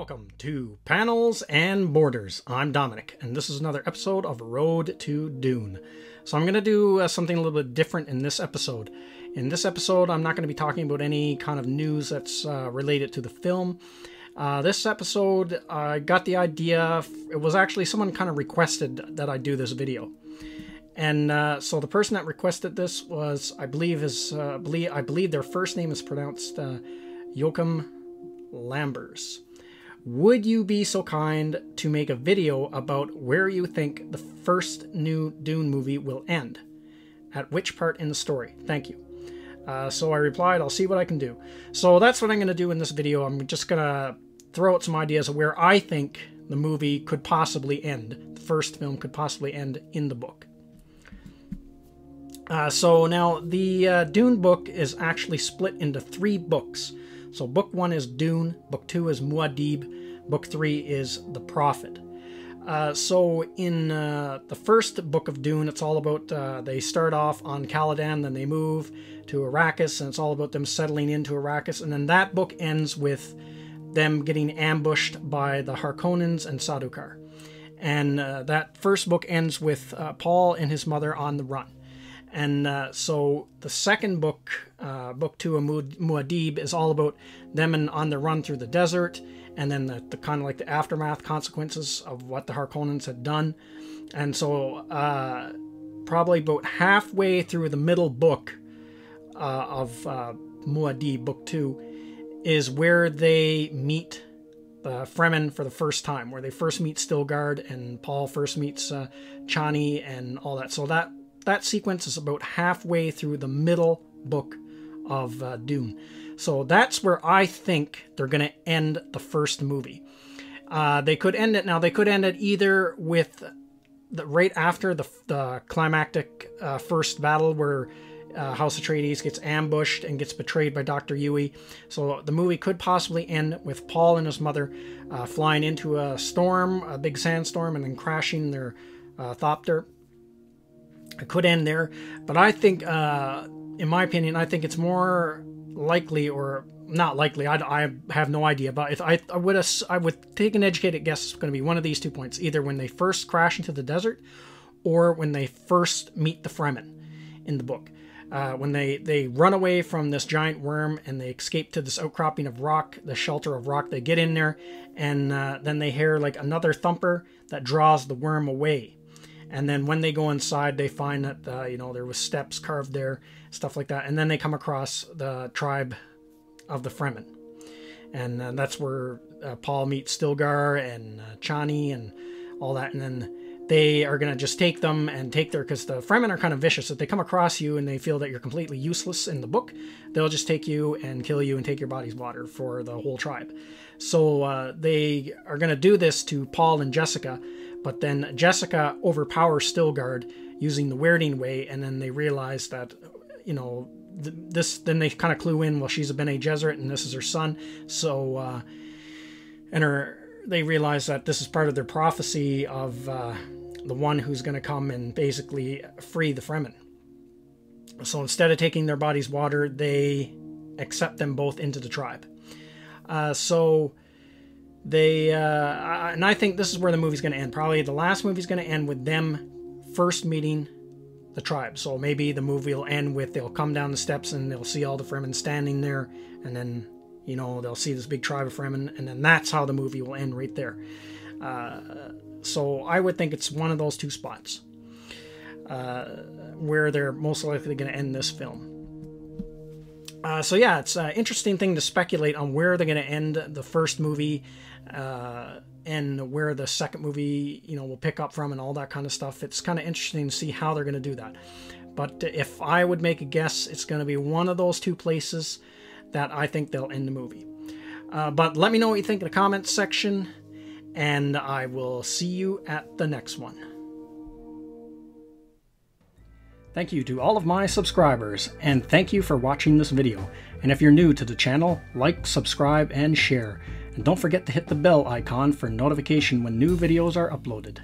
Welcome to Panels and Borders. I'm Dominic, and this is another episode of Road to Dune. So I'm going to do something a little bit different in this episode. In this episode, I'm not going to be talking about any kind of news that's related to the film. This episode, I got the idea, it was actually someone kind of requested that I do this video. And so the person that requested this was, I believe their first name is pronounced Joachim Lambers. Would you be so kind to make a video about where you think the first new Dune movie will end? At which part in the story? Thank you. So I replied, I'll see what I can do. So that's what I'm going to do in this video. I'm just going to throw out some ideas of where I think the movie could possibly end. The first film could possibly end in the book. So now the Dune book is actually split into 3 books. So book 1 is Dune, book 2 is Muad'Dib, book 3 is The Prophet. So in the first book of Dune, it's all about, they start off on Caladan, then they move to Arrakis, and it's all about them settling into Arrakis. And then that book ends with them getting ambushed by the Harkonnens and Sardaukar. And that first book ends with Paul and his mother on the run. And so the second book, book 2 of Muad'Dib, is all about them on the run through the desert, and then the kind of like the aftermath consequences of what the Harkonnens had done. And so probably about halfway through the middle book of Muad'Dib, book 2, is where they meet the Fremen for the first time, where they first meet Stilgard and Paul first meets Chani and all that. So that sequence is about halfway through the middle book of Dune. So that's where I think they're going to end the first movie. They could end it now. They could end it either with right after the climactic first battle where House Atreides gets ambushed and gets betrayed by Dr. Yueh. So the movie could possibly end with Paul and his mother flying into a storm, a big sandstorm, and then crashing their thopter. It could end there, but I think, in my opinion, I think it's more likely, or not likely, I have no idea, but I would take an educated guess it's going to be one of these 2 points, either when they first crash into the desert, or when they first meet the Fremen in the book. When they run away from this giant worm and they escape to this outcropping of rock, the shelter of rock, they get in there, and then they hear like another thumper that draws the worm away. And then when they go inside, they find that, there was steps carved there, stuff like that. And then they come across the tribe of the Fremen. And that's where Paul meets Stilgar and Chani and all that. And then they are going to just take them and take because the Fremen are kind of vicious. If they come across you and they feel that you're completely useless in the book, they'll just take you and kill you and take your body's water for the whole tribe. So they are going to do this to Paul and Jessica. But then Jessica overpowers Stilgard using the weirding way, and then they realize that, then they kind of clue in, well, she's a Bene Gesserit, and this is her son. So, they realize that this is part of their prophecy of the one who's going to come and basically free the Fremen. So instead of taking their body's water, they accept them both into the tribe. And I think this is where the movie's going to end. Probably the last movie's going to end with them first meeting the tribe. So maybe the movie will end with they'll come down the steps and they'll see all the Fremen standing there, and then they'll see this big tribe of Fremen, and then that's how the movie will end right there. So I would think it's one of those 2 spots where they're most likely going to end this film. So yeah, it's an interesting thing to speculate on where they're going to end the first movie and where the second movie, will pick up from and all that kind of stuff. It's kind of interesting to see how they're going to do that. But if I would make a guess, it's going to be one of those 2 places that I think they'll end the movie. But let me know what you think in the comments section, and I will see you at the next one. Thank you to all of my subscribers, and thank you for watching this video. And if you're new to the channel, like, subscribe, and share. And don't forget to hit the bell icon for notification when new videos are uploaded.